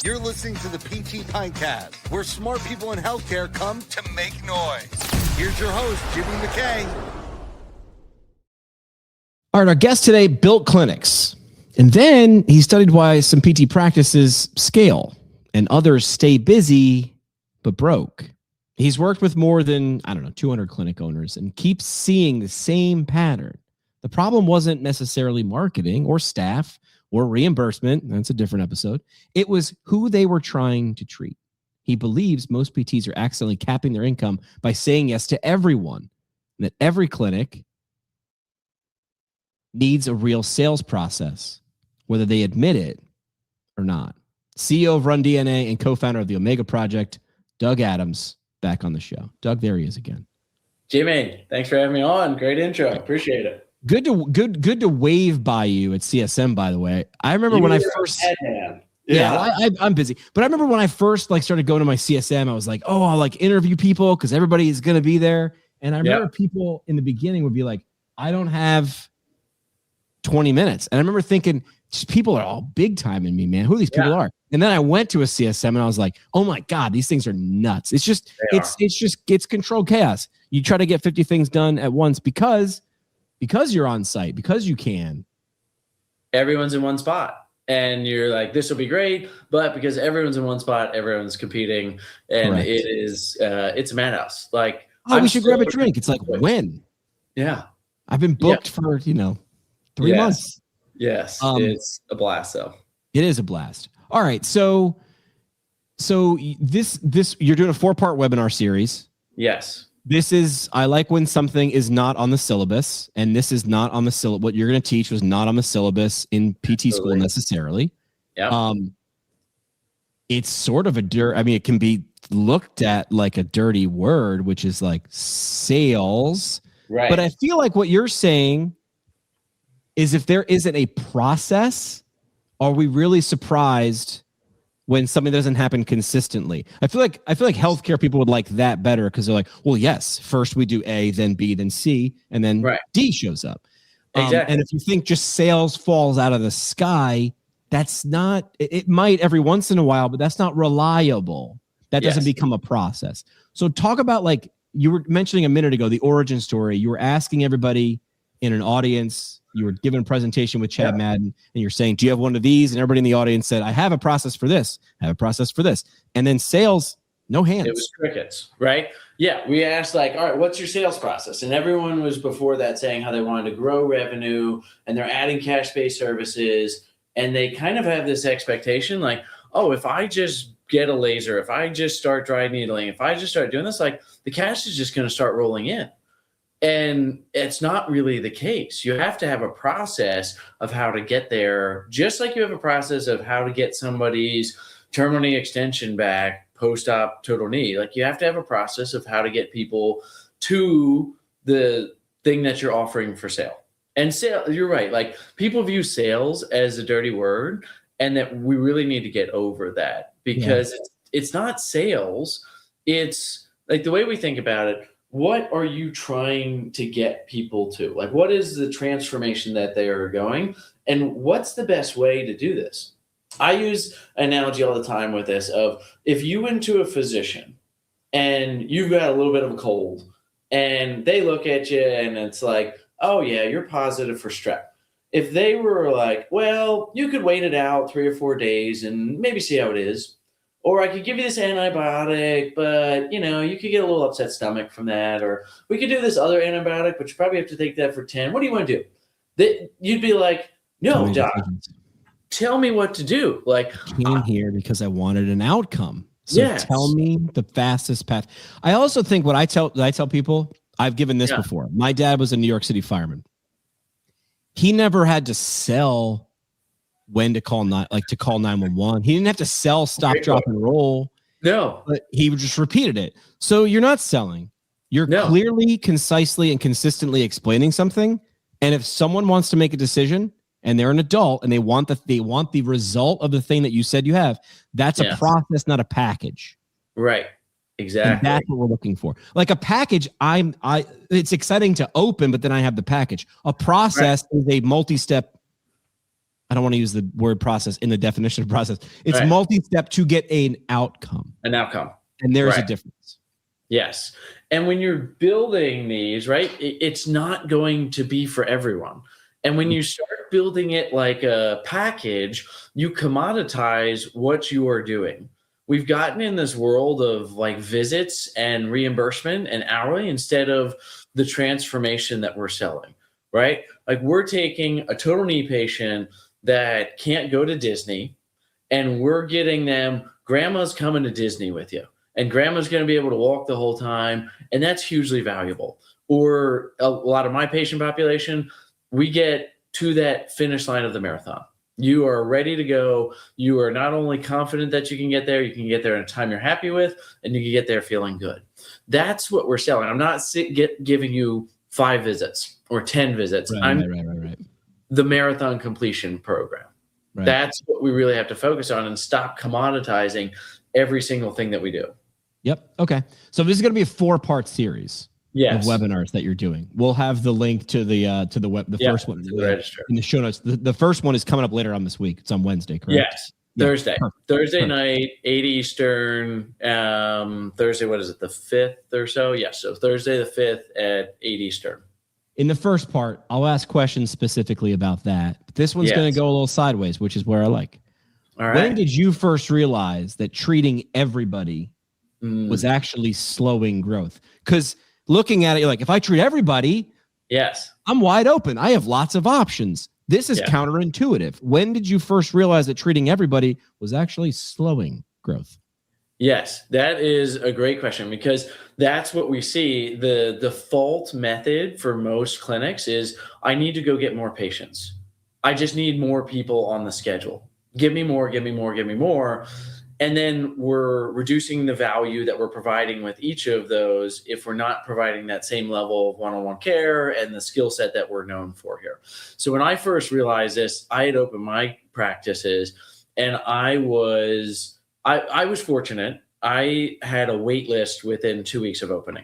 You're listening to the PT Pintcast, where smart people in healthcare come to make noise. Here's your host, Jimmy McKay. All right, our guest today built clinics, and then he studied why some PT practices scale and others stay busy but broke. He's worked with more than, 200 clinic owners and keeps seeing the same pattern. The problem wasn't necessarily marketing or staff or reimbursement. That's a different episode. It was who they were trying to treat. He believes most PTs are accidentally capping their income by saying yes to everyone, and that every clinic needs a real sales process, whether they admit it or not. CEO of Run DNA and co-founder of the Omega Project, Doug Adams, back on the show. Doug, there he is again. Jimmy, thanks for having me on. Great intro. Appreciate it. Good to wave by you at CSM, by the way. I remember when I first... I'm busy. But I remember when I first started going to my CSM, I was like, oh, I'll interview people because everybody is going to be there. And I remember people in the beginning would be like, I don't have 20 minutes. And I remember thinking, just people are all big time in me, man. Who these people are? And then I went to a CSM and I was like, oh my God, these things are nuts. It's controlled chaos. You try to get 50 things done at once because you're on site, because you can. Everyone's in one spot. And you're like, this will be great. But because everyone's in one spot, everyone's competing. And Correct. It's a madhouse. Like, we should grab a drink. It's like, when? Yeah. I've been booked for, 3 months. Yes. It's a blast, though. It is a blast. All right. So this you're doing a 4-part webinar series. Yes. This is, I like when something is not on the syllabus, and this is not on the syllabus. What you're going to teach was not on the syllabus in PT school necessarily. Yeah. It's sort of it can be looked at like a dirty word, which is like sales. Right. But I feel like what you're saying is if there isn't a process, are we really surprised when something doesn't happen consistently? I feel like healthcare people would like that better because they're like, well, yes, first we do A, then B, then C, and then D shows up. Exactly. And if you think just sales falls out of the sky, that's not, it might every once in a while, but that's not reliable. That doesn't become a process. So talk about, like you were mentioning a minute ago, the origin story. You were asking everybody in an audience, you were giving a presentation with Chad Madden, and you're saying, do you have one of these? And everybody in the audience said, I have a process for this. I have a process for this. And then sales, no hands. It was crickets, right? Yeah. We asked all right, what's your sales process? And everyone was before that saying how they wanted to grow revenue and they're adding cash-based services. And they kind of have this expectation like, oh, if I just get a laser, if I just start dry needling, if I just start doing this, like the cash is just going to start rolling in. And it's not really the case. You have to have a process of how to get there, just like you have a process of how to get somebody's terminal knee extension back post-op total knee. Like you have to have a process of how to get people to the thing that you're offering for sale. And sale, you're right. Like people view sales as a dirty word, and that we really need to get over that because it's not sales. It's like the way we think about it. What are you trying to get people to? Like, what is the transformation that they are going? And what's the best way to do this? I use an analogy all the time with this of if you went to a physician and you've got a little bit of a cold and they look at you and it's like, oh yeah, you're positive for strep. If they were like, well, you could wait it out 3 or 4 days and maybe see how it is. Or I could give you this antibiotic, but, you could get a little upset stomach from that. Or we could do this other antibiotic, but you probably have to take that for 10. What do you want to do? You'd be like, no, doc, tell me what to do. Like, I came here because I wanted an outcome. So tell me the fastest path. I also think what I tell people, I've given this before. My dad was a New York City fireman. He never had to sell when to call 911. He didn't have to sell stop, drop, and roll. No. But he just repeated it. So you're not selling. You're clearly, concisely, and consistently explaining something. And if someone wants to make a decision and they're an adult and they want the result of the thing that you said you have, that's a process, not a package. Right. Exactly. And that's what we're looking for. Like a package, it's exciting to open, but then I have the package. A process is a multi-step I don't want to use the word process in the definition of process. It's multi-step to get an outcome. An outcome. And there's a difference. Yes. And when you're building these, right, it's not going to be for everyone. And when you start building it like a package, you commoditize what you are doing. We've gotten in this world of like visits and reimbursement and hourly instead of the transformation that we're selling, right? Like we're taking a total knee patient that can't go to Disney and we're getting them, grandma's coming to Disney with you and grandma's going to be able to walk the whole time. And that's hugely valuable. Or a lot of my patient population, we get to that finish line of the marathon. You are ready to go. You are not only confident that you can get there in a time you're happy with, and you can get there feeling good. That's what we're selling. I'm not giving you 5 visits or 10 visits. Right. The marathon completion program. Right. That's what we really have to focus on and stop commoditizing every single thing that we do. Yep. Okay. So this is going to be a 4-part series. Yes. Of webinars that you're doing. We'll have the link to the web, the first one in the show notes. The first one is coming up later on this week. It's on Wednesday, correct? Yes. Thursday. Thursday night, 8 Eastern. Thursday, what is it, the 5th or so? Yes. So Thursday the 5th at 8 Eastern. In the first part, I'll ask questions specifically about that. But this one's going to go a little sideways, which is where I like. All right. When did you first realize that treating everybody was actually slowing growth? Because looking at it, you're like, if I treat everybody, I'm wide open. I have lots of options. This is counterintuitive. When did you first realize that treating everybody was actually slowing growth? Yes, that is a great question because that's what we see. The default method for most clinics is I need to go get more patients. I just need more people on the schedule. Give me more, give me more, give me more. And then we're reducing the value that we're providing with each of those if we're not providing that same level of one-on-one care and the skill set that we're known for here. So when I first realized this, I had opened my practices and I was fortunate. I had a wait list within 2 weeks of opening.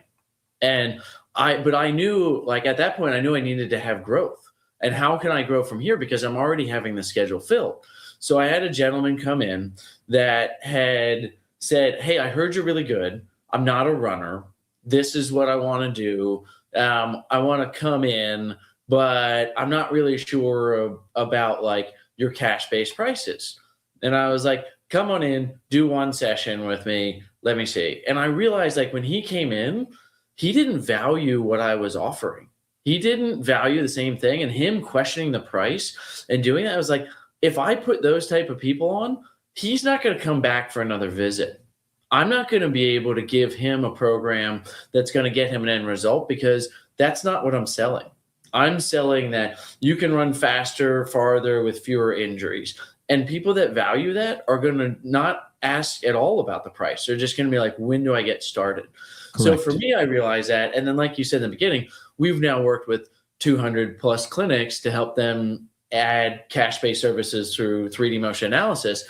But I knew, like at that point, I knew I needed to have growth. And how can I grow from here? Because I'm already having the schedule filled. So I had a gentleman come in that had said, hey, I heard you're really good. I'm not a runner. This is what I want to do. I want to come in, but I'm not really sure about like your cash-based prices. And I was like, come on in, do 1 session with me. Let me see. And I realized like when he came in, he didn't value what I was offering. He didn't value the same thing. And him questioning the price and doing that, I was like, if I put those type of people on, he's not going to come back for another visit. I'm not going to be able to give him a program that's going to get him an end result because that's not what I'm selling. I'm selling that you can run faster, farther with fewer injuries. And people that value that are going to not ask at all about the price. They're just going to be like, when do I get started? Correct. So for me, I realized that. And then like you said in the beginning, we've now worked with 200 plus clinics to help them add cash-based services through 3D motion analysis.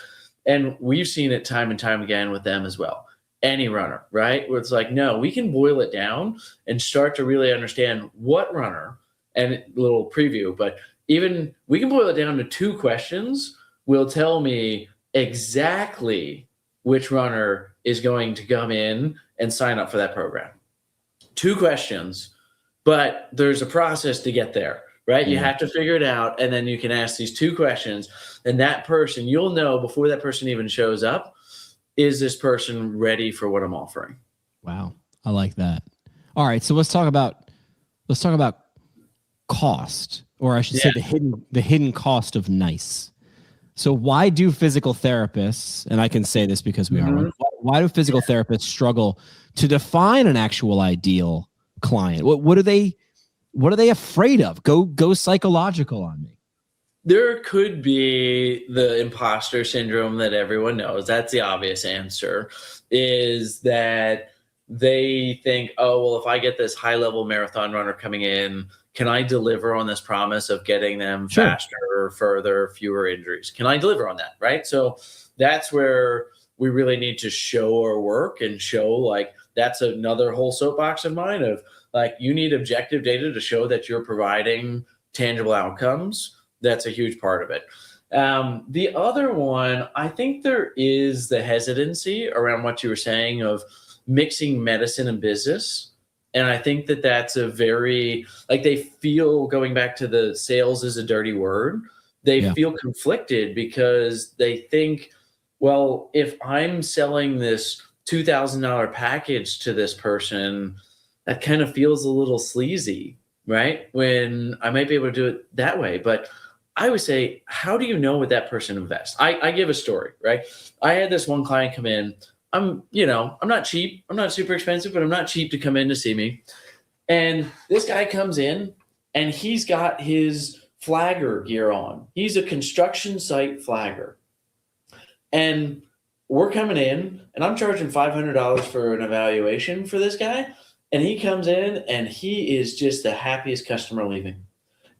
And we've seen it time and time again with them as well. Any runner, right? Where it's like, no, we can boil it down and start to really understand what runner, and a little preview, but even we can boil it down to 2 questions will tell me exactly which runner is going to come in and sign up for that program. 2 questions, but there's a process to get there. Right? You have to figure it out. And then you can ask these 2 questions. And that person, you'll know before that person even shows up, is this person ready for what I'm offering? Wow. I like that. All right. So let's talk about cost, or I should say the hidden cost of nice. So why do physical therapists, and I can say this because we are one, why do physical therapists struggle to define an actual ideal client? What are they afraid of? Go psychological on me. There could be the imposter syndrome that everyone knows. That's the obvious answer, is that they think, oh, well, if I get this high-level marathon runner coming in, can I deliver on this promise of getting them faster, further, fewer injuries? Can I deliver on that, right? So that's where we really need to show our work and show, like, that's another whole soapbox of mine of, like, you need objective data to show that you're providing tangible outcomes. That's a huge part of it. The other one, I think there is the hesitancy around what you were saying of mixing medicine and business. And I think that that's a very, like, they feel, going back to the sales is a dirty word, they feel conflicted because they think, well, if I'm selling this $2,000 package to this person, that kind of feels a little sleazy, right? When I might be able to do it that way. But I would say, how do you know what that person invests? I give a story, right? I had this one client come in. I'm not cheap. I'm not super expensive, but I'm not cheap to come in to see me. And this guy comes in and he's got his flagger gear on. He's a construction site flagger. And we're coming in and I'm charging $500 for an evaluation for this guy. And he comes in and he is just the happiest customer leaving.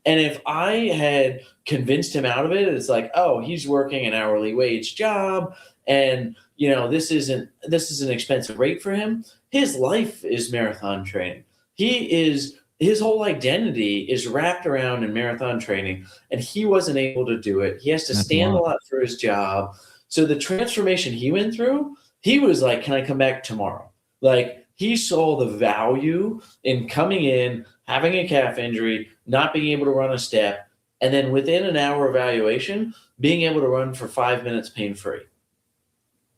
And if I had convinced him out of it, it's like, oh, he's working an hourly wage job and this is an expensive rate for him. His life is marathon training. His whole identity is wrapped around in marathon training, and he wasn't able to do it. He has to stand a lot for his job. So the transformation he went through, he was like, can I come back tomorrow? Like, he saw the value in coming in, having a calf injury, not being able to run a step, and then within an hour evaluation, being able to run for 5 minutes pain-free.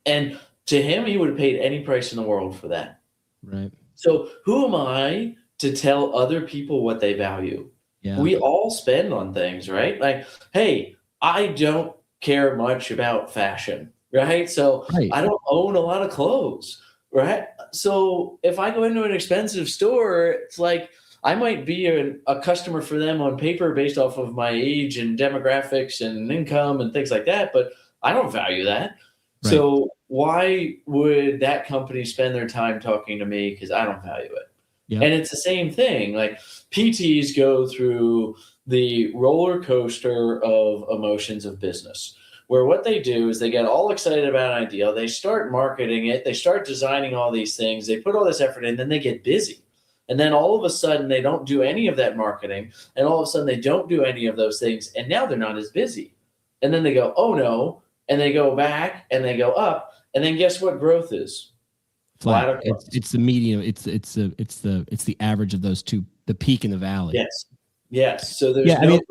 And to him, he would have paid any price in the world for that. Right. So who am I to tell other people what they value? Yeah. We all spend on things, right? Like, hey, I don't care much about fashion, right? So I don't own a lot of clothes, right? So if I go into an expensive store, it's like I might be a customer for them on paper based off of my age and demographics and income and things like that, but I don't value that. Right. So why would that company spend their time talking to me? Because I don't value it. Yep. And it's the same thing. Like, PTs go through the roller coaster of emotions of business, where what they do is they get all excited about an idea. They start marketing it. They start designing all these things. They put all this effort in, then they get busy. And then all of a sudden they don't do any of that marketing. And all of a sudden they don't do any of those things. And now they're not as busy. And then they go, oh no. And they go back and they go up. And then guess what growth is? Flat. It's the medium. It's the average of those two, the peak and the valley. Yes. So there's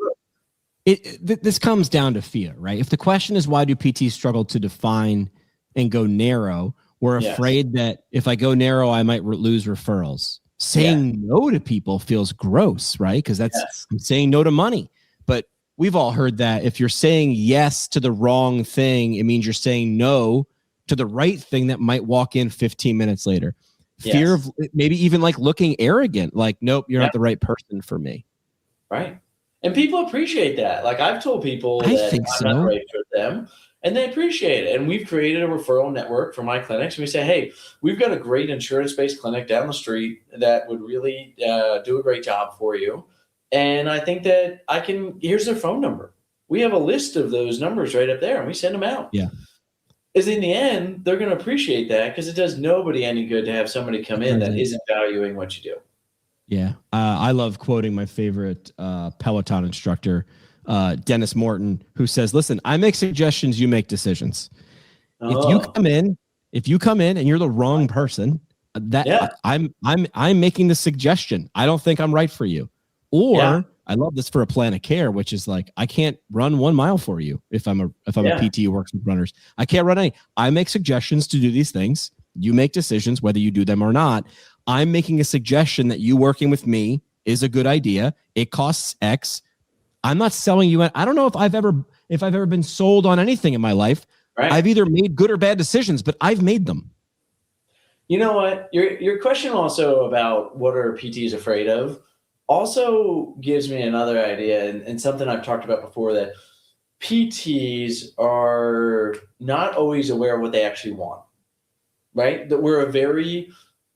this comes down to fear, right? If the question is why do PTs struggle to define and go narrow, we're afraid that if I go narrow, I might lose referrals. Saying no to people feels gross, right? Because I'm saying no to money. But we've all heard that if you're saying yes to the wrong thing, it means you're saying no to the right thing that might walk in 15 minutes later. Fear of maybe even like looking arrogant, like, nope, you're not the right person for me. Right. And people appreciate that. Like, I've told people that I'm not right for them, and they appreciate it. And we've created a referral network for my clinics. We say, hey, we've got a great insurance-based clinic down the street that would really do a great job for you. And I think that here's their phone number. We have a list of those numbers right up there, and we send them out. Yeah. Is in the end, they're going to appreciate that, because it does nobody any good to have somebody come in that isn't valuing what you do. Yeah. I love quoting my favorite Peloton instructor, Dennis Morton, who says, listen, I make suggestions, you make decisions. If you come in and you're the wrong person, I'm making the suggestion. I don't think I'm right for you. Or I love this for a plan of care, which is like, I can't run 1 mile for you if I'm a PT who works with runners. I can't run any. I make suggestions to do these things. You make decisions whether you do them or not. I'm making a suggestion that you working with me is a good idea. It costs X. I'm not selling you. I don't know if I've ever been sold on anything in my life. Right. I've either made good or bad decisions, but I've made them. You know what? Your question also about what are PTs afraid of also gives me another idea, and something I've talked about before, that PTs are not always aware of what they actually want, right? That we're a very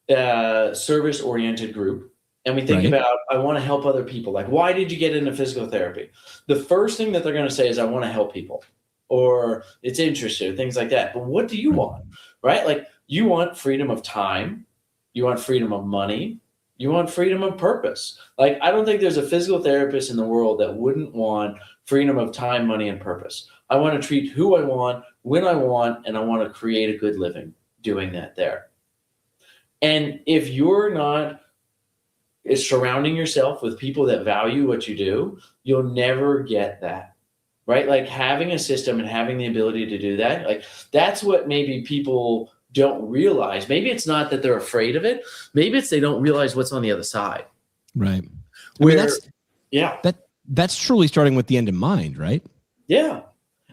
service-oriented group, and we think about, I want to help other people. Like, why did you get into physical therapy? The first thing that they're going to say is, I want to help people, or it's interested, things like that. But what do you want, right? Like, you want freedom of time, you want freedom of money, you want freedom of purpose. Like, I don't think there's a physical therapist in the world that wouldn't want freedom of time, money, and purpose. I want to treat who I want, when I want, and I want to create a good living doing that there. And if you're not surrounding yourself with people that value what you do, you'll never get that, right? Like having a system and having the ability to do that, like that's what maybe people don't realize. Maybe it's not that they're afraid of it. Maybe it's they don't realize what's on the other side. Right. Where, that's truly starting with the end in mind, right? Yeah.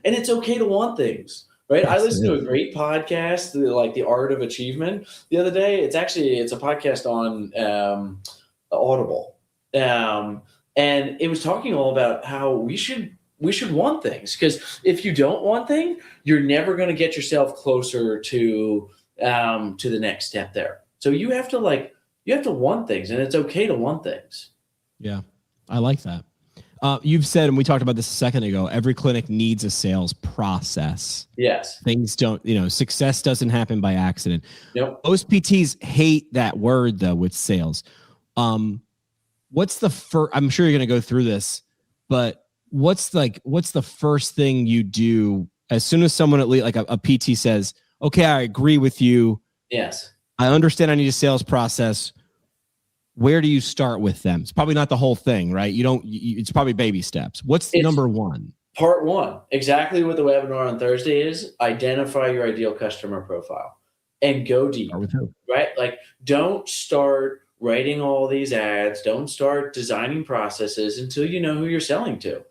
And it's okay to want things, right? Yes, I listened to a great podcast, like The Art of Achievement, the other day. It's a podcast on Audible. And it was talking all about how we should want things, because if you don't want things, you're never going to get yourself closer to the next step there. So you have to want things, and it's okay to want things. Yeah, I like that. You've said, and we talked about this a second ago, every clinic needs a sales process. Yes. Things don't, success doesn't happen by accident. Yep. Most PTs hate that word though with sales. What's the first, I'm sure you're going to go through this, but what's the first thing you do as soon as someone at least like a PT says, okay, I agree with you. Yes. I understand I need a sales process. Where do you start with them? It's probably not the whole thing, right? It's probably baby steps. What's number one? Part one, exactly what the webinar on Thursday is: identify your ideal customer profile and go deep, right? Like, don't start writing all these ads. Don't start designing processes until you know who you're selling to.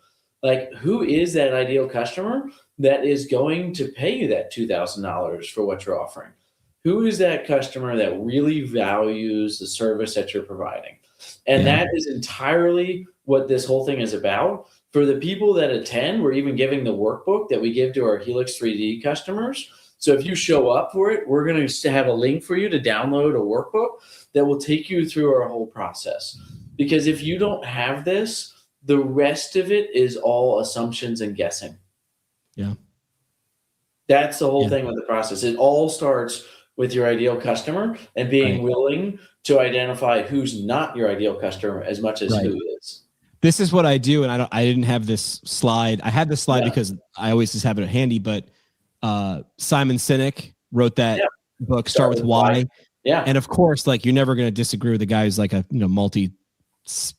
Like, who is that ideal customer that is going to pay you that $2,000 for what you're offering? Who is that customer that really values the service that you're providing? And that is entirely what this whole thing is about. For the people that attend, we're even giving the workbook that we give to our Helix 3D customers. So if you show up for it, we're going to have a link for you to download a workbook that will take you through our whole process. Because if you don't have this, the rest of it is all assumptions and guessing. Yeah. That's the whole thing with the process. It all starts with your ideal customer and being willing to identify who's not your ideal customer as much as who is. This is what I do. And I didn't have this slide. I had this slide because I always just have it handy, but Simon Sinek wrote that book, Start with Why. Yeah. And of course, like, you're never going to disagree with the guy who's like a multi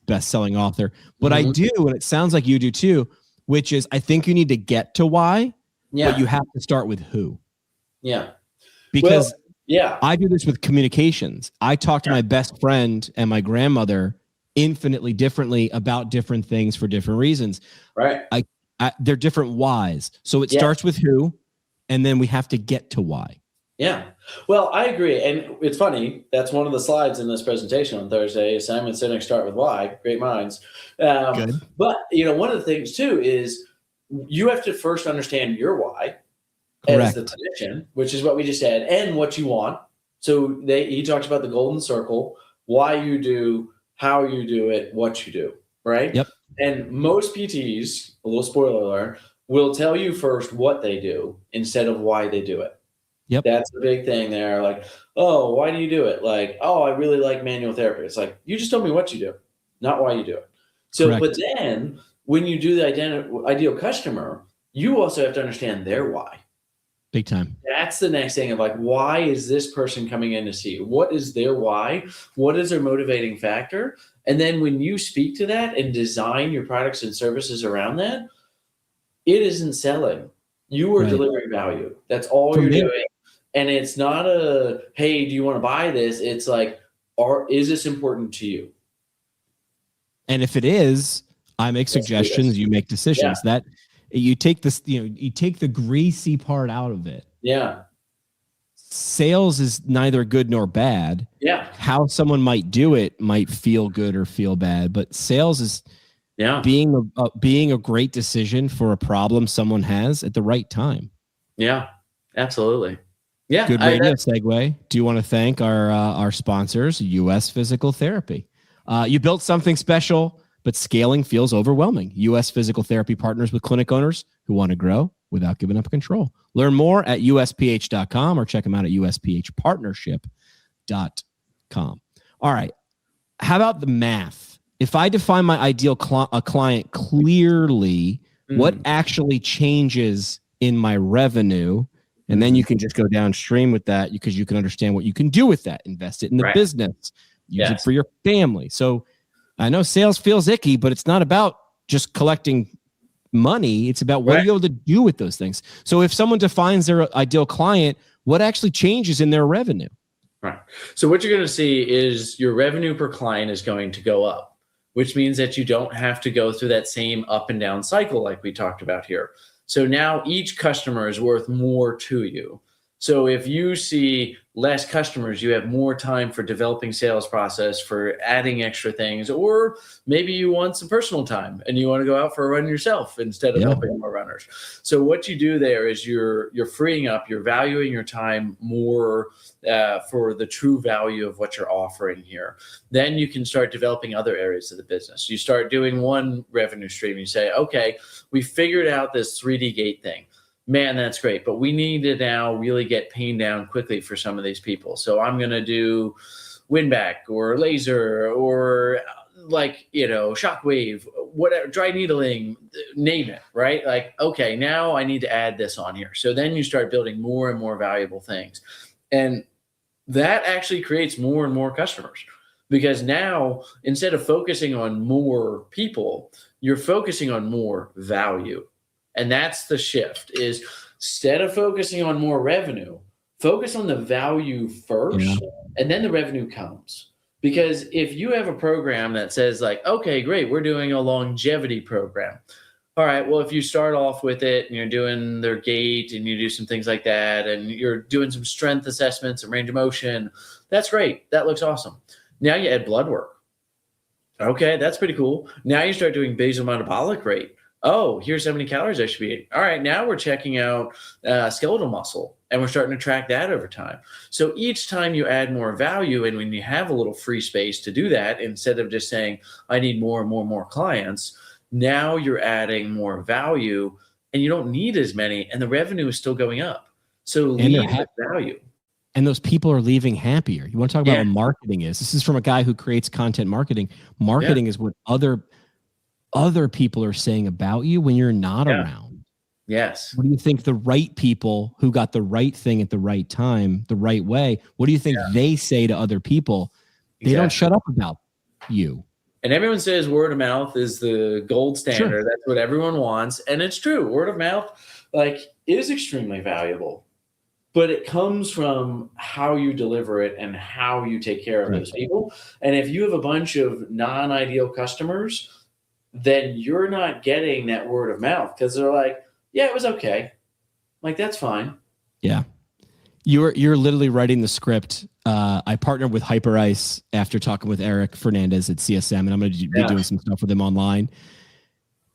best-selling author, but I do, and it sounds like you do too, which is I think you need to get to why, but you have to start with who. Yeah. Because I do this with communications. I talk to my best friend and my grandmother infinitely differently about different things for different reasons. Right. They're different whys. So it starts with who, and then we have to get to why. Yeah. Well, I agree. And it's funny. That's one of the slides in this presentation on Thursday. Simon Sinek, Start with Why. Great minds. Good. But, one of the things too is you have to first understand your why. Correct. As the clinician, which is what we just said, and what you want. So he talks about the golden circle, why you do, how you do it, what you do, right? Yep. And most PTs, a little spoiler alert, will tell you first what they do instead of why they do it. Yep. That's the big thing there. Like, oh, why do you do it? Like, oh, I really like manual therapy. It's like, you just told me what you do, not why you do it. So, correct. But then when you do the ideal customer, you also have to understand their why. Big time. That's the next thing of like, why is this person coming in to see you? What is their why? What is their motivating factor? And then when you speak to that and design your products and services around that, it isn't selling. You are delivering value. That's all you're doing. And it's not a, hey, do you want to buy this? It's like, is this important to you? And if it is, I make suggestions, you make decisions. That you take this, you take the greasy part out of it. Yeah. Sales is neither good nor bad. Yeah. How someone might do it might feel good or feel bad, but sales is being a great decision for a problem someone has at the right time. Yeah, absolutely. Yeah. Good radio segue. Do you want to thank our sponsors, US Physical Therapy? You built something special, but scaling feels overwhelming. US Physical Therapy partners with clinic owners who want to grow without giving up control. Learn more at usph.com or check them out at usphpartnership.com. All right. How about the math? If I define my ideal client clearly, What actually changes in my revenue? And then you can just go downstream with that because you can understand what you can do with that. Invest it in the business. Use it for your family. So I know sales feels icky, but it's not about just collecting money. It's about what are you able to do with those things. So if someone defines their ideal client, what actually changes in their revenue? Right. So what you're going to see is your revenue per client is going to go up, which means that you don't have to go through that same up and down cycle like we talked about here. So now each customer is worth more to you. So if you see less customers, you have more time for developing sales process, for adding extra things, or maybe you want some personal time and you want to go out for a run yourself instead of helping more runners. So what you do there is you're freeing up, you're valuing your time more for the true value of what you're offering here. Then you can start developing other areas of the business. You start doing one revenue stream. You say, okay, we figured out this 3D gate thing. Man, that's great. But we need to now really get pain down quickly for some of these people. So I'm going to do windback or laser or shockwave, whatever, dry needling, name it, right? Like, okay, now I need to add this on here. So then you start building more and more valuable things. And that actually creates more and more customers because now instead of focusing on more people, you're focusing on more value. And that's the shift is instead of focusing on more revenue, focus on the value first, and then the revenue comes. Because if you have a program that says like, okay, great, we're doing a longevity program. All right, well, if you start off with it and you're doing their gait and you do some things like that, and you're doing some strength assessments and range of motion, that's great. That looks awesome. Now you add blood work. Okay, that's pretty cool. Now you start doing basal metabolic rate. Oh, here's how many calories I should be eating. All right, now we're checking out skeletal muscle, and we're starting to track that over time. So each time you add more value, and when you have a little free space to do that, instead of just saying, I need more and more and more clients, now you're adding more value, and you don't need as many, and the revenue is still going up. So lead with value. And those people are leaving happier. You want to talk about what marketing is. This is from a guy who creates content marketing. Marketing is what other people are saying about you when you're not around. Yes. What do you think the right people who got the right thing at the right time, the right way, what do you think they say to other people? They don't shut up about you. And everyone says word of mouth is the gold standard. Sure. That's what everyone wants. And it's true. Word of mouth is extremely valuable. But it comes from how you deliver it and how you take care of those people. And if you have a bunch of non-ideal customers, then you're not getting that word of mouth because they're like, yeah, it was okay. Like, that's fine. Yeah. You're literally writing the script. I partnered with HyperIce after talking with Eric Fernandez at CSM, and I'm going to be doing some stuff with them online.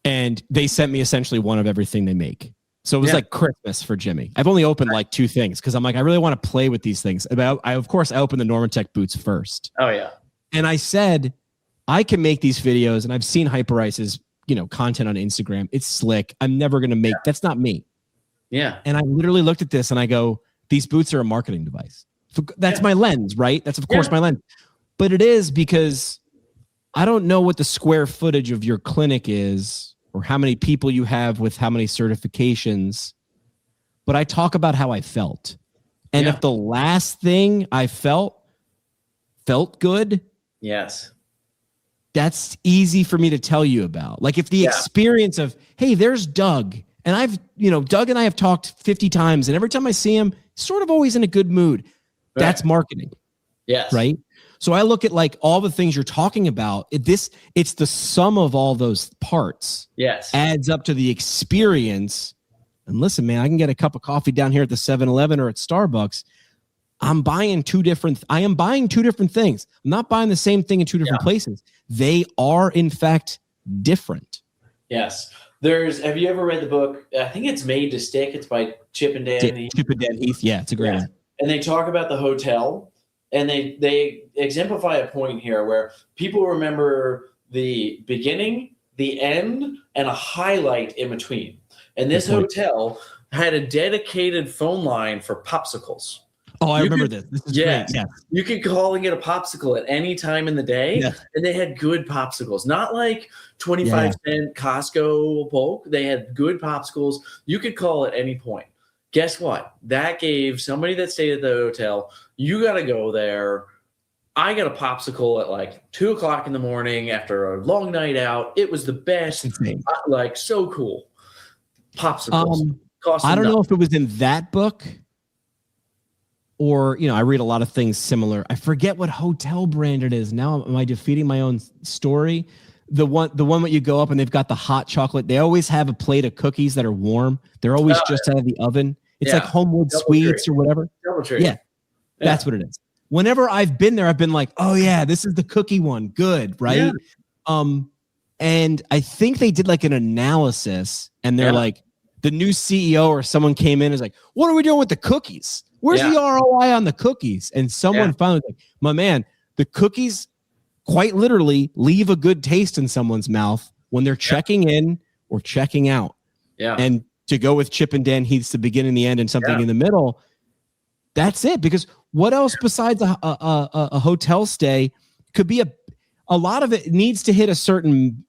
And they sent me essentially one of everything they make. So it was like Christmas for Jimmy. I've only opened like 2 things because I'm like, I really want to play with these things. I opened the Normatec boots first. Oh, yeah. And I said, I can make these videos, and I've seen HyperIce's, content on Instagram. It's slick. I'm never going to make, that's not me. Yeah. And I literally looked at this and I go, these boots are a marketing device. That's my lens, right? That's of course my lens. But it is because I don't know what the square footage of your clinic is or how many people you have with how many certifications, but I talk about how I felt. And if the last thing I felt good. Yes. That's easy for me to tell you about. Like if the experience of, hey, there's Doug, and Doug and I have talked 50 times, and every time I see him, sort of always in a good mood. Right. That's marketing. Yes. Right. So I look at like all the things you're talking about. It's the sum of all those parts. Yes. Adds up to the experience. And listen, man, I can get a cup of coffee down here at the 7-Eleven or at Starbucks. I am buying 2 different things. I'm not buying the same thing in 2 different places. They are, in fact, different. Yes. Have you ever read the book? I think it's Made to Stick. It's by Chip and Dan Heath. Chip and Dan Heath. Yeah, it's a great one. And they talk about the hotel, and they exemplify a point here where people remember the beginning, the end, and a highlight in between. And this hotel had a dedicated phone line for popsicles. Oh, I remember this. This is great. Yeah. You could call and get a popsicle at any time in the day, and they had good popsicles, not like 25-cent Costco bulk. They had good popsicles. You could call at any point. Guess what? That gave somebody that stayed at the hotel, you got to go there. I got a popsicle at like 2:00 in the morning after a long night out. It was the best. Like, so cool. Popsicles. I don't know if it was in that book or, I read a lot of things similar. I forget what hotel brand it is. Now, am I defeating my own story? The one that you go up and they've got the hot chocolate. They always have a plate of cookies that are warm. They're always just out of the oven. It's like Homewood Sweets or whatever. Yeah, that's what it is. Whenever I've been there, I've been like, oh yeah, this is the cookie one. Good, right? Yeah. And I think they did like an analysis and they're like, the new CEO or someone came in and is like, what are we doing with the cookies? Where's the ROI on the cookies? And someone finally like, my man, the cookies quite literally leave a good taste in someone's mouth when they're checking in or checking out. Yeah. And to go with Chip and Dan Heath's the beginning, the end, and something in the middle, that's it. Because what else besides a hotel stay could be a lot of it needs to hit a certain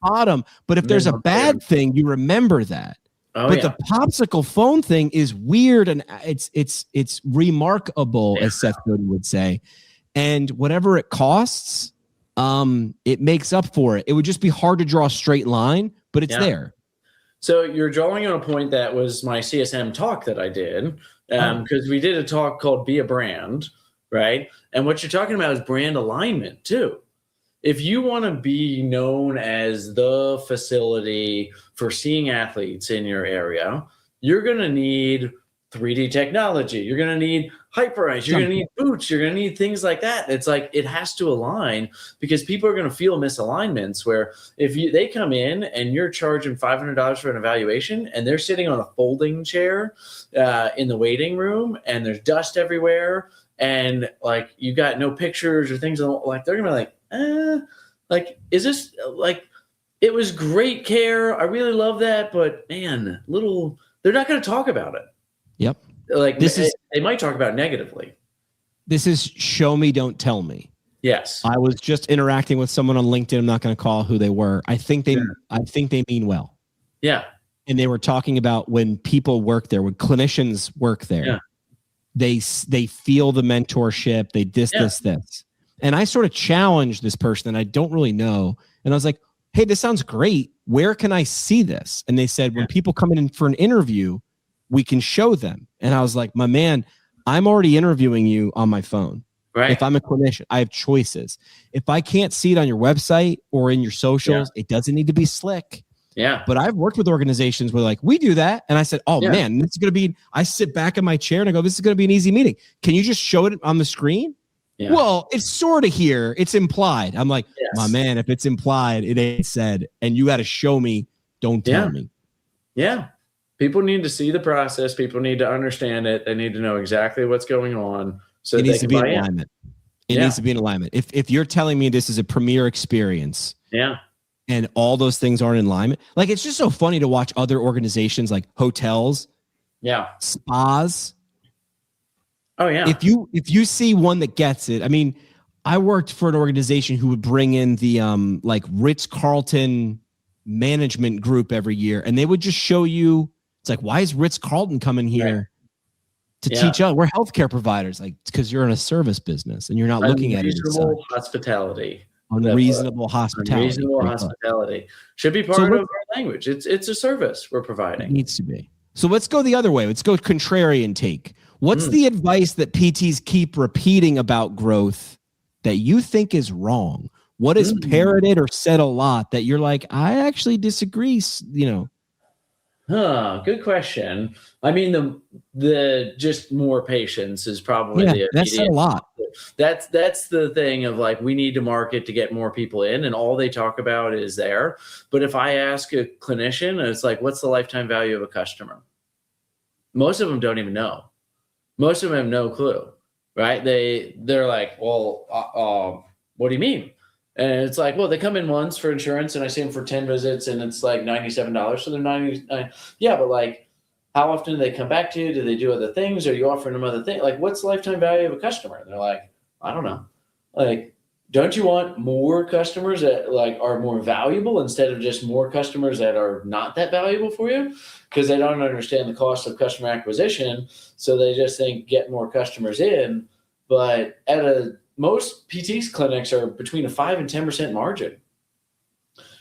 bottom. But if there's a bad thing, you remember that. But the popsicle phone thing is weird and it's remarkable, as Seth Godin would say. And whatever it costs, it makes up for it. It would just be hard to draw a straight line, but it's there. So you're drawing on a point that was my CSM talk that I did, because we did a talk called Be a Brand, right? And what you're talking about is brand alignment too. If you want to be known as the facility for seeing athletes in your area, you're going to need 3D technology. You're going to need Hyperice. You're going to need boots. You're going to need things like that. It's like it has to align because people are going to feel misalignments where if they come in and you're charging $500 for an evaluation and they're sitting on a folding chair in the waiting room and there's dust everywhere and like you got no pictures or things like they're going to be like, is this like, it was great care. I really love that, but man, they're not going to talk about it. Yep. Like they might talk about it negatively. This is show me, don't tell me. Yes. I was just interacting with someone on LinkedIn. I'm not going to call who they were. I think they mean well. Yeah. And they were talking about when people work there, when clinicians work there, they feel the mentorship. They this. And I sort of challenged this person and I don't really know. And I was like, hey, this sounds great. Where can I see this? And they said, when people come in for an interview, we can show them. And I was like, my man, I'm already interviewing you on my phone. Right. If I'm a clinician, I have choices. If I can't see it on your website or in your socials, it doesn't need to be slick. Yeah. But I've worked with organizations where like, we do that. And I said, oh man, this is going to be, I sit back in my chair and I go, this is going to be an easy meeting. Can you just show it on the screen? Yeah. Well, it's sort of here. It's implied. I'm like, my man, if it's implied, it ain't said. And you got to show me. Don't tell me. Yeah. People need to see the process. People need to understand it. They need to know exactly what's going on. So it needs to be in alignment. It needs to be in alignment. If you're telling me this is a premier experience, and all those things aren't in alignment, like it's just so funny to watch other organizations like hotels, spas. Oh yeah. If you see one that gets it, I mean, I worked for an organization who would bring in the like Ritz-Carlton management group every year, and they would just show you. It's like, why is Ritz-Carlton coming here to teach us? We're healthcare providers, like because you're in a service business and you're not looking at it. Unreasonable hospitality. Unreasonable hospitality. Unreasonable hospitality should be part of our language. It's a service we're providing. It needs to be. So let's go the other way. Let's go contrarian take. What's the advice that PTs keep repeating about growth that you think is wrong? What is parroted or said a lot that you're like, I actually disagree, Good question. I mean, the just more patience is probably that's said a lot. That's the thing of like, we need to market to get more people in and all they talk about is there. But if I ask a clinician, it's like, what's the lifetime value of a customer? Most of them don't even know. Most of them have no clue, right? They're like, well, what do you mean? And it's like, well, they come in once for insurance and I see them for 10 visits and it's like $97. So they're 99. Yeah, but like, how often do they come back to you? Do they do other things? Are you offering them other things? Like, what's the lifetime value of a customer? And they're like, I don't know. Like, don't you want more customers that like are more valuable instead of just more customers that are not that valuable for you? Because they don't understand the cost of customer acquisition. So they just think get more customers in. But most PT's clinics are between a 5 and 10% margin.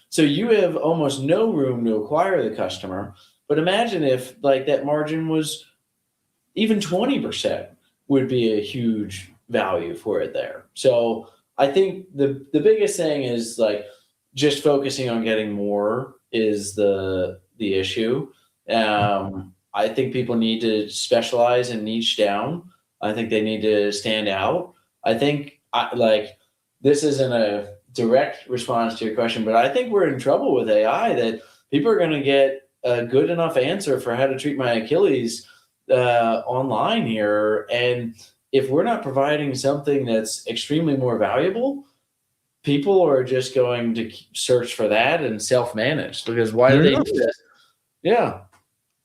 So you have almost no room to acquire the customer. But imagine if like that margin was even 20% would be a huge value for it there. So I think the biggest thing is like just focusing on getting more is the issue. I think people need to specialize and niche down. I think they need to stand out. I think this isn't a direct response to your question, but I think we're in trouble with AI that people are going to get a good enough answer for how to treat my Achilles online here. And if we're not providing something that's extremely more valuable, people are just going to search for that and self-manage because why do they do this? Yeah.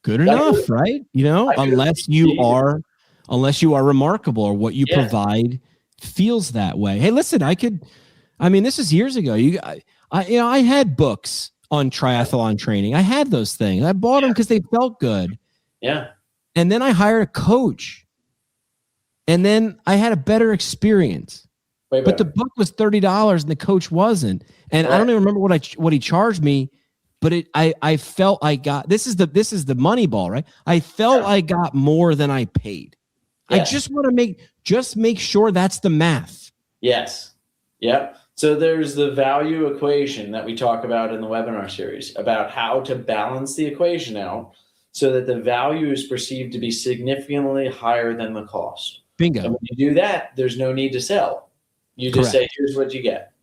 Good enough, right? You know, unless you are remarkable or what you provide feels that way. Hey, listen, this is years ago. I had books on triathlon training. I had those things. I bought them because they felt good. Yeah. And then I hired a coach. And then I had a better experience. But the book was $30 and the coach wasn't. And I don't even remember what he charged me, but I felt I got this is the money ball, right? I felt I got more than I paid. Yes. I just want to make sure that's the math. Yes. Yep. So there's the value equation that we talk about in the webinar series about how to balance the equation out so that the value is perceived to be significantly higher than the cost. Bingo. And when you do that, there's no need to sell. You just say, here's what you get.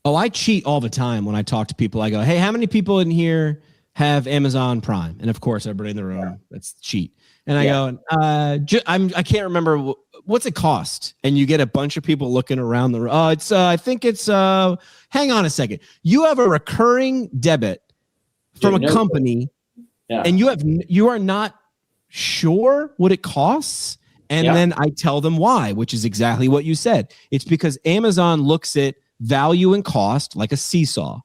Oh, I cheat all the time when I talk to people. I go, hey, how many people in here have Amazon Prime? And of course, everybody in the room, that's cheat. And I go, I can't remember what's it cost. And you get a bunch of people looking around the room. I think it's, hang on a second. You have a recurring debit from a company and you are not sure what it costs. And then I tell them why, which is exactly what you said. It's because Amazon looks at value and cost like a seesaw.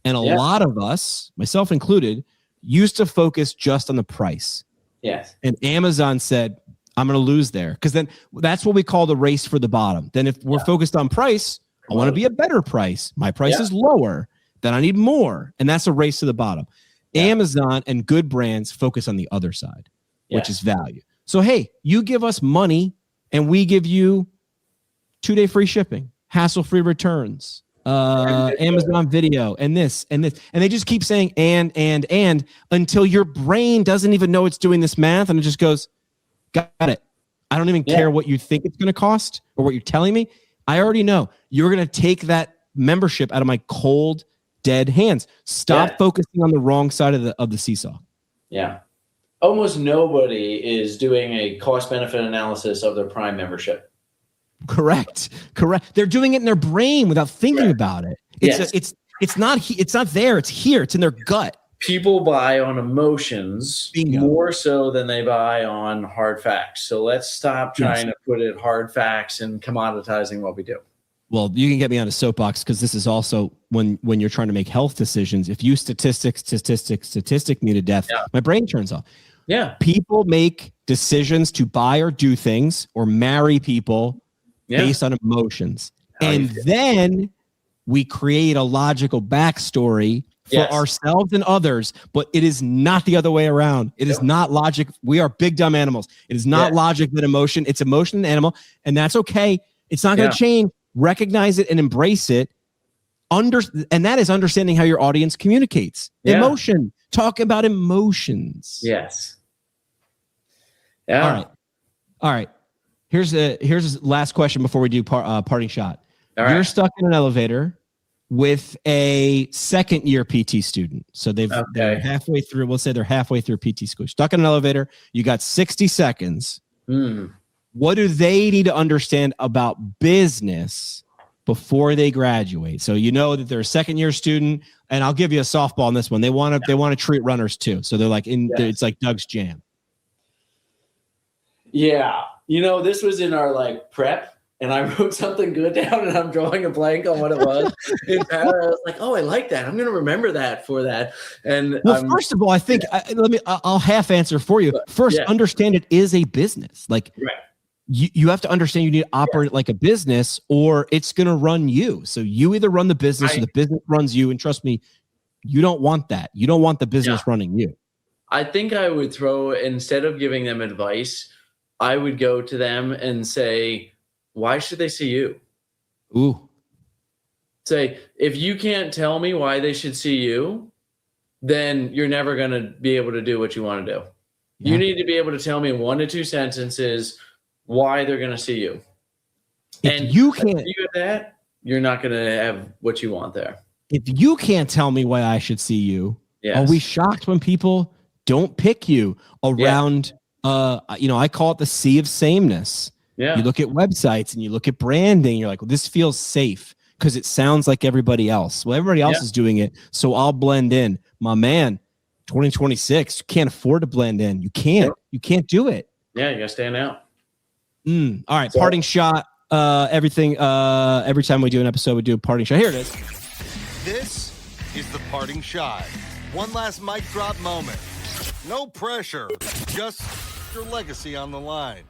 And a lot of us, myself included, used to focus just on the price. Yes. And Amazon said, I'm going to lose there. Because then that's what we call the race for the bottom. Then if we're focused on price, I want to be a better price. My price is lower. Then I need more. And that's a race to the bottom. Amazon and good brands focus on the other side, which is value. So, hey, you give us money and we give you 2-day free shipping, hassle-free returns, Amazon video, and this, and this. And they just keep saying and until your brain doesn't even know it's doing this math and it just goes, got it. I don't even care what you think it's going to cost or what you're telling me. I already know. You're going to take that membership out of my cold, dead hands. Stop focusing on the wrong side of the seesaw. Yeah. Almost nobody is doing a cost-benefit analysis of their Prime membership. Correct. They're doing it in their brain without thinking about it. It's not there. It's here. It's in their gut. People buy on emotions more so than they buy on hard facts. So let's stop trying to put it hard facts and commoditizing what we do. Well, you can get me on a soapbox because this is also when you're trying to make health decisions. If you statistic me to death, my brain turns off. Yeah. People make decisions to buy or do things or marry people based on emotions. And then we create a logical backstory for ourselves and others, but it is not the other way around. It is not logic. We are big, dumb animals. It is not logic than emotion. It's emotion and animal, and that's okay. It's not going to change. Recognize it and embrace it. And that is understanding how your audience communicates. Emotion. Talk about emotions. Yes. Yeah. All right. Here's the last question before we do parting shot. You're stuck in an elevator with a second-year PT student. So they're halfway through. We'll say they're halfway through PT school. Stuck in an elevator. You got 60 seconds. What do they need to understand about business before they graduate? So you know that they're a second-year student, and I'll give you a softball on this one. They want to treat runners too. So they're like it's like Doug's Jam. Yeah. This was in our like prep, and I wrote something good down, and I'm drawing a blank on what it was. In power, I was like, oh, I like that. I'm going to remember that for that. And first of all, I think I'll half answer for you. First, understand it is a business. Like you have to understand you need to operate like a business, or it's going to run you. So you either run the business or the business runs you. And trust me, you don't want that. You don't want the business running you. I think I would instead of giving them advice, I would go to them and say, why should they see you? Ooh. Say, if you can't tell me why they should see you, then you're never going to be able to do what you want to do. Yeah. You need to be able to tell me in 1 to 2 sentences why they're going to see you. If you can't do that, you're not going to have what you want there. If you can't tell me why I should see you, are we shocked when people don't pick you around, I call it the sea of sameness. Yeah. You look at websites and you look at branding, you're like, well, this feels safe because it sounds like everybody else. Well, everybody else is doing it, so I'll blend in. My man, 2026, you can't afford to blend in. You can't. You can't do it. Yeah, you got to stand out. All right, parting shot. Every time we do an episode, we do a parting shot. Here it is. This is the parting shot. One last mic drop moment. No pressure, just your legacy on the line.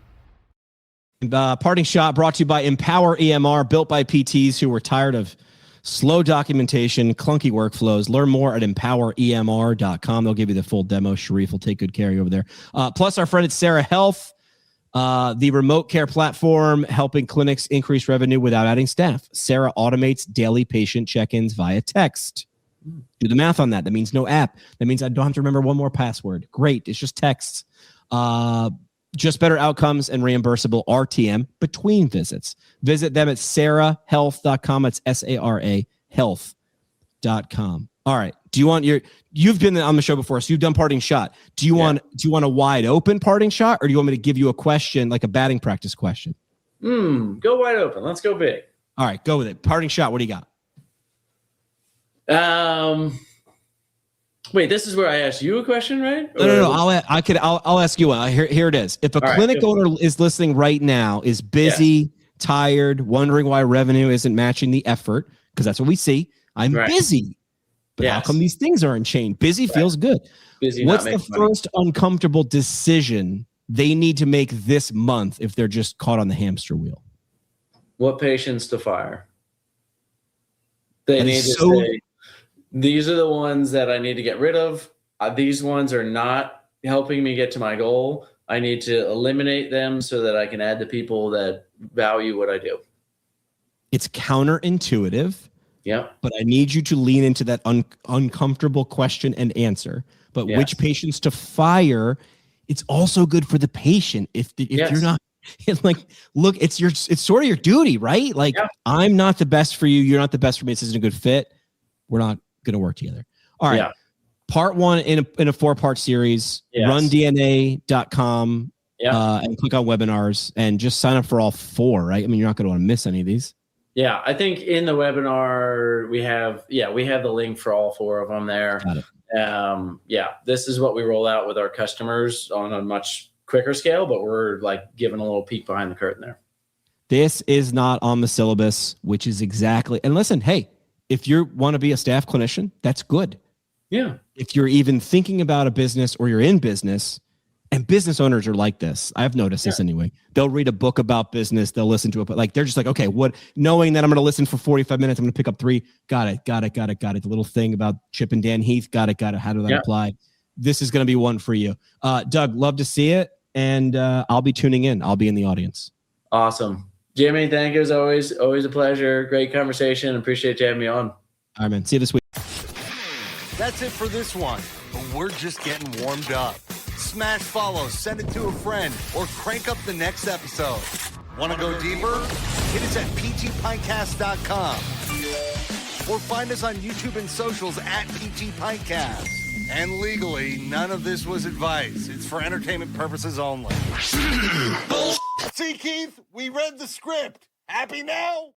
Parting shot brought to you by Empower EMR, built by PTs who were tired of slow documentation, clunky workflows. Learn more at empoweremr.com. They'll give you the full demo. Sharif will take good care of you over there. Plus, our friend at Sarah Health, the remote care platform helping clinics increase revenue without adding staff. Sarah automates daily patient check-ins via text. Do the math on that. That means no app. That means I don't have to remember one more password. Great. It's just texts. Just better outcomes and reimbursable RTM between visits. Visit them at sarahealth.com. It's SARA health.com. All right. You've been on the show before, so you've done parting shot. Do you want a wide open parting shot, or do you want me to give you a question, like a batting practice question? Go wide open. Let's go big. All right, go with it. Parting shot. What do you got? Wait, this is where I asked you a question, right? No. I'll ask you one. Here it is. If a clinic owner is listening right now, is busy, tired, wondering why revenue isn't matching the effort, because that's what we see. I'm busy, but how come these things aren't changed? Busy feels good. Busy. What's the first uncomfortable decision they need to make this month if they're just caught on the hamster wheel? What patients to fire? They need to say, these are the ones that I need to get rid of. These ones are not helping me get to my goal. I need to eliminate them so that I can add the people that value what I do. It's counterintuitive. Yeah. But I need you to lean into that uncomfortable question and answer. But which patients to fire, it's also good for the patient. If you're not, like, look, it's sort of your duty, right? Like, I'm not the best for you. You're not the best for me. This isn't a good fit. We're not going to work together. All right. Yeah. Part 1 in a 4-part series, rundna.com and click on webinars and just sign up for all 4, right? I mean, you're not going to want to miss any of these. Yeah. I think in the webinar we have the link for all 4 of them there. Got it. This is what we roll out with our customers on a much quicker scale, but we're like giving a little peek behind the curtain there. This is not on the syllabus, which is exactly, and listen, hey, if you want to be a staff clinician, that's good. Yeah. If you're even thinking about a business or you're in business, and business owners are like this, I've noticed this anyway. They'll read a book about business. They'll listen to it, but like, they're just like, okay, knowing that I'm going to listen for 45 minutes, I'm going to pick up 3. Got it. The little thing about Chip and Dan Heath. Got it. How do that apply? This is going to be one for you. Doug, love to see it. And I'll be tuning in. I'll be in the audience. Awesome. Jimmy, thank you as always. Always a pleasure. Great conversation. Appreciate you having me on. All right, man. See you this week. That's it for this one, but we're just getting warmed up. Smash follow, send it to a friend, or crank up the next episode. Want to go deeper? Hit us at ptpintcast.com or find us on YouTube and socials at ptpintcast. And legally, none of this was advice. It's for entertainment purposes only. See, Keith, we read the script. Happy now?